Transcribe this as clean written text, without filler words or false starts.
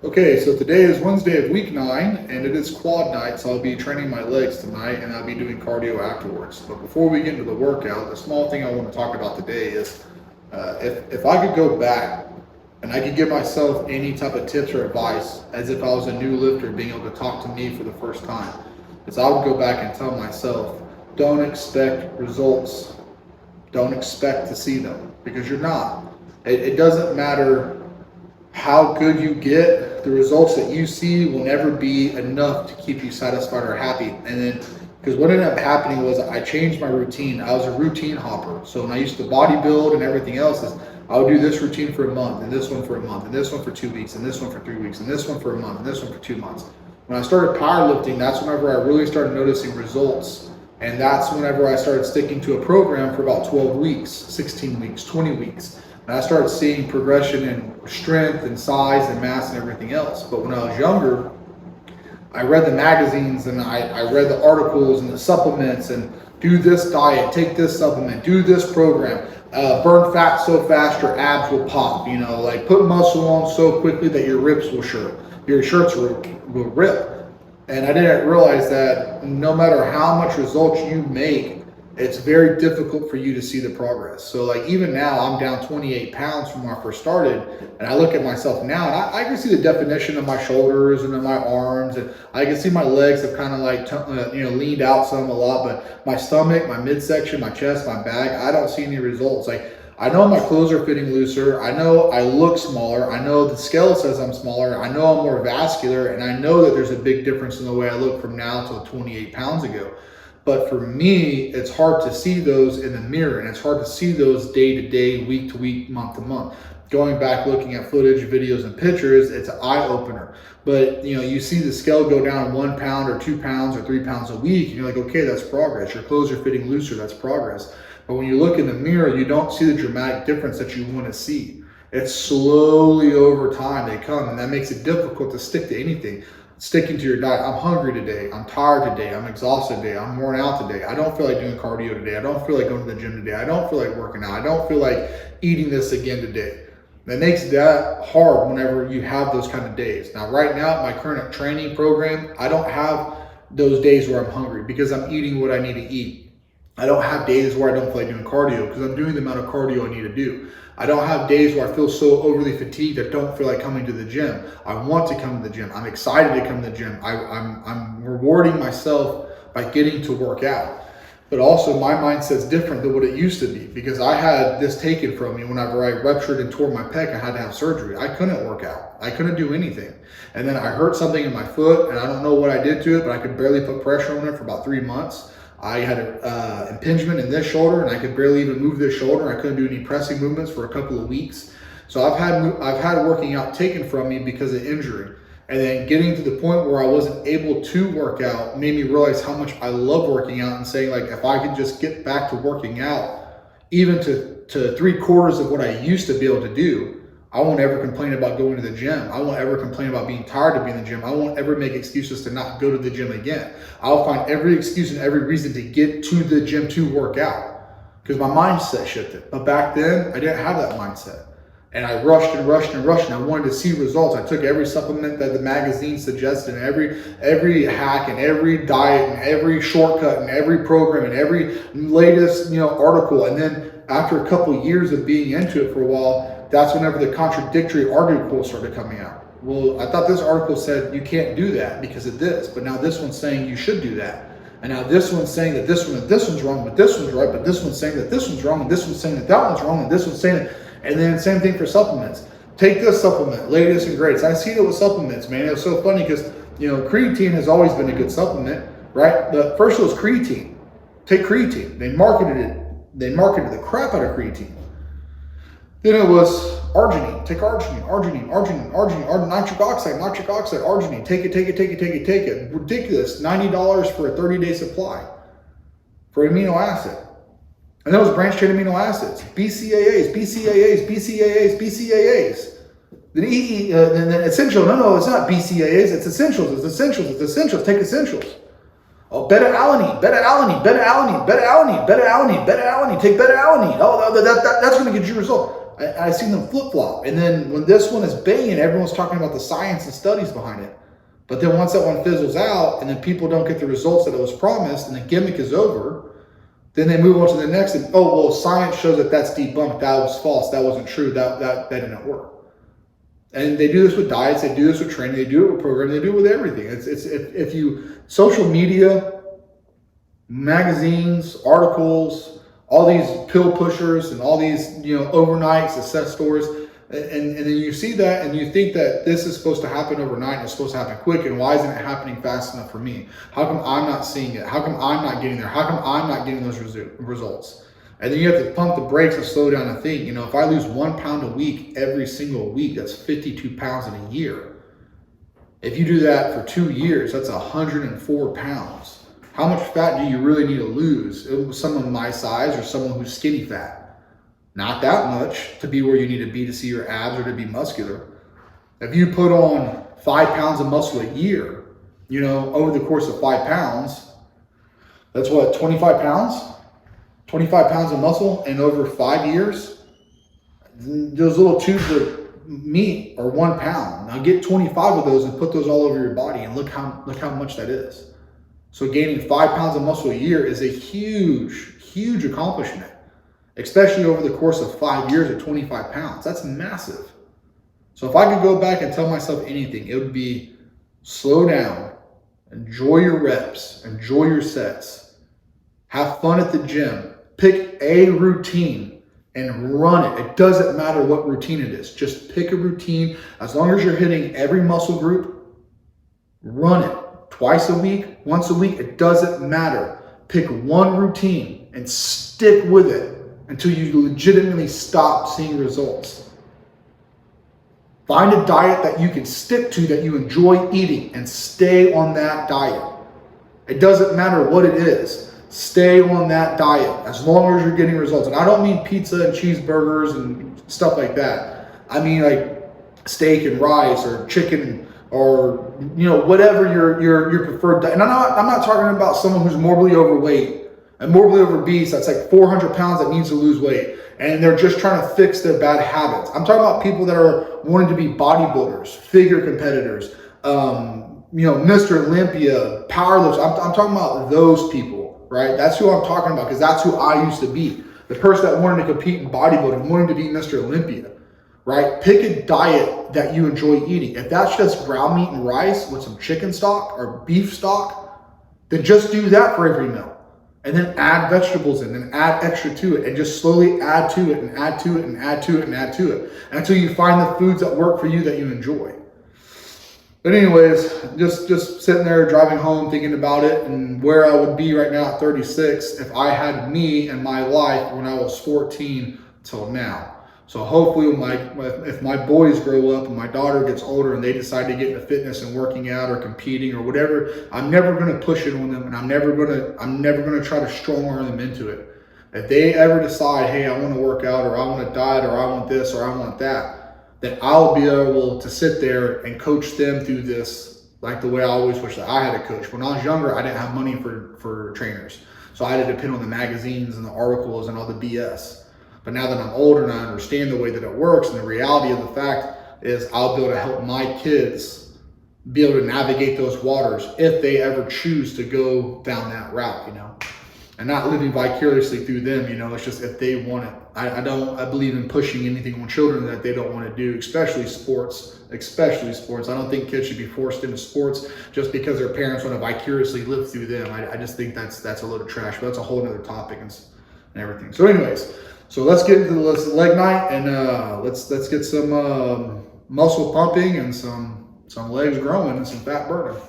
Okay, so today is Wednesday of week 9, and it is quad night, so I'll be training my legs tonight, and I'll be doing cardio afterwards. But before we get into the workout, the small thing I want to talk about today is if I could go back and I could give myself any type of tips or advice as if I was a new lifter being able to talk to me for the first time, is I would go back and tell myself, don't expect results. Don't expect to see them, because you're not. It doesn't matter how good you get, the results that you see will never be enough to keep you satisfied or happy. And then, because what ended up happening was I changed my routine. I was a routine hopper. So when I used to bodybuild and everything else, I would do this routine for a month, and this one for a month, and this one for 2 weeks, and this one for 3 weeks, and this one for a month, and this one for 2 months. When I started powerlifting, that's whenever I really started noticing results. And that's whenever I started sticking to a program for about 12 weeks, 16 weeks, 20 weeks. And I started seeing progression in strength and size and mass and everything else. But when I was younger, I read the magazines and I read the articles and the supplements and do this diet, take this supplement, do this program, burn fat so fast your abs will pop, like put muscle on so quickly that your ribs will shirt, your shirts will rip. And I didn't realize that no matter how much results you make, it's very difficult for you to see the progress. So like even now, I'm down 28 pounds from when I first started, and I look at myself now, and I can see the definition of my shoulders and of my arms, and I can see my legs have kind of like leaned out some a lot, but my stomach, my midsection, my chest, my back, I don't see any results. Like I know my clothes are fitting looser. I know I look smaller. I know the scale says I'm smaller. I know I'm more vascular, and I know that there's a big difference in the way I look from now to 28 pounds ago. But for me, it's hard to see those in the mirror, and it's hard to see those day to day, week to week, month to month. Going back, looking at footage, videos, and pictures, it's an eye opener. But you see the scale go down 1 pound or 2 pounds or 3 pounds a week, and you're like, okay, that's progress. Your clothes are fitting looser, that's progress. But when you look in the mirror, you don't see the dramatic difference that you want to see. It's slowly over time they come, and that makes it difficult to stick to anything. Sticking to your diet. I'm hungry today. I'm tired today. I'm exhausted today. I'm worn out today. I don't feel like doing cardio today. I don't feel like going to the gym today. I don't feel like working out. I don't feel like eating this again today. That makes that hard whenever you have those kind of days. Now, right now, my current training program, I don't have those days where I'm hungry because I'm eating what I need to eat. I don't have days where I don't feel like doing cardio because I'm doing the amount of cardio I need to do. I don't have days where I feel so overly fatigued I don't feel like coming to the gym. I want to come to the gym. I'm excited to come to the gym. I'm rewarding myself by getting to work out. But also my mindset's different than what it used to be because I had this taken from me whenever I ruptured and tore my pec. I had to have surgery. I couldn't work out. I couldn't do anything. And then I hurt something in my foot, and I don't know what I did to it, but I could barely put pressure on it for about 3 months. I had an impingement in this shoulder, and I could barely even move this shoulder. I couldn't do any pressing movements for a couple of weeks. So I've had working out taken from me because of injury. And then getting to the point where I wasn't able to work out made me realize how much I love working out, and saying like, if I could just get back to working out, even to 3/4 of what I used to be able to do, I won't ever complain about going to the gym. I won't ever complain about being tired of being in the gym. I won't ever make excuses to not go to the gym again. I'll find every excuse and every reason to get to the gym to work out because my mindset shifted. But back then, I didn't have that mindset. And I rushed and rushed and rushed, and I wanted to see results. I took every supplement that the magazine suggested, and every hack and every diet and every shortcut and every program and every latest article. And then after a couple of years of being into it for a while, that's whenever the contradictory articles started coming out. Well, I thought this article said you can't do that because of this, but now this one's saying you should do that. And now this one's saying that this one and this one's wrong, but this one's right, but this one's saying that this one's wrong, and this one's saying that that one's wrong, and this one's saying that. And then same thing for supplements. Take this supplement, latest and greatest. I see it with supplements, man. It was so funny because, creatine has always been a good supplement, right? But first it was creatine. Take creatine. They marketed the crap out of creatine. Then it was arginine. Take arginine, nitric oxide, arginine. Take it. Ridiculous. $90 for a 30-day supply for amino acid. And that was branched chain amino acids. BCAAs. Then essential. No, it's not BCAAs. It's essentials. Take essentials. Oh, beta-alanine. Take beta-alanine. Oh, that's going to get you a result. I seen them flip-flop. And then when this one is banging, everyone's talking about the science and studies behind it. But then once that one fizzles out and then people don't get the results that it was promised and the gimmick is over, then they move on to the next and, oh, well, science shows that that's debunked. That was false. That wasn't true. That didn't work. And they do this with diets. They do this with training. They do it with programming. They do it with everything. If you, social media, magazines, articles, all these pill pushers and all these, overnight success stories, and then you see that and you think that this is supposed to happen overnight and it's supposed to happen quick, and why isn't it happening fast enough for me? How come I'm not seeing it? How come I'm not getting there? How come I'm not getting those results? And then you have to pump the brakes and slow down and think, if I lose 1 pound a week every single week, that's 52 pounds in a year. If you do that for 2 years, that's 104 pounds. How much fat do you really need to lose? Someone my size or someone who's skinny fat? Not that much to be where you need to be to see your abs or to be muscular. If you put on 5 pounds of muscle a year, over the course of 5 pounds, that's what, 25 pounds? 25 pounds of muscle, and over 5 years, those little tubes of meat are 1 pound. Now get 25 of those and put those all over your body, and look how much that is. So gaining 5 pounds of muscle a year is a huge, huge accomplishment, especially over the course of 5 years at 25 pounds. That's massive. So if I could go back and tell myself anything, it would be slow down, enjoy your reps, enjoy your sets, have fun at the gym, pick a routine and run it. It doesn't matter what routine it is. Just pick a routine. As long as you're hitting every muscle group, run it. Twice a week, once a week, it doesn't matter. Pick one routine and stick with it until you legitimately stop seeing results. Find a diet that you can stick to, that you enjoy eating, and stay on that diet. It doesn't matter what it is. Stay on that diet as long as you're getting results. And I don't mean pizza and cheeseburgers and stuff like that. I mean like steak and rice or chicken or whatever your preferred diet. And I'm not talking about someone who's morbidly overweight and morbidly obese that's like 400 pounds that needs to lose weight and they're just trying to fix their bad habits. I'm talking about people that are wanting to be bodybuilders, figure competitors, Mr. Olympia, powerlifters. I'm talking about those people, right? That's who I'm talking about, because that's who I used to be. The person that wanted to compete in bodybuilding, wanting to be Mr. Olympia, right? Pick a diet that you enjoy eating. If that's just ground meat and rice with some chicken stock or beef stock, then just do that for every meal. And then add vegetables in and add extra to it and just slowly add to it and add to it and add to it and add to it until you find the foods that work for you that you enjoy. But anyways, just sitting there driving home thinking about it and where I would be right now at 36 if I had me in my life when I was 14 till now. So hopefully if my boys grow up and my daughter gets older and they decide to get into fitness and working out or competing or whatever, I'm never going to push it on them, and I'm never going to try to strong arm them into it. If they ever decide, hey, I want to work out or I want to diet or I want this or I want that, then I'll be able to sit there and coach them through this like the way I always wish that I had a coach. When I was younger, I didn't have money for trainers. So I had to depend on the magazines and the articles and all the BS. But now that I'm older and I understand the way that it works, and the reality of the fact is I'll be able to help my kids be able to navigate those waters if they ever choose to go down that route, and not living vicariously through them, it's just if they want it. I believe in pushing anything on children that they don't want to do, especially sports. I don't think kids should be forced into sports just because their parents want to vicariously live through them. I just think that's a load of trash, but that's a whole other topic and everything. So anyways, so let's get into the leg night and let's get some muscle pumping and some legs growing and some fat burning.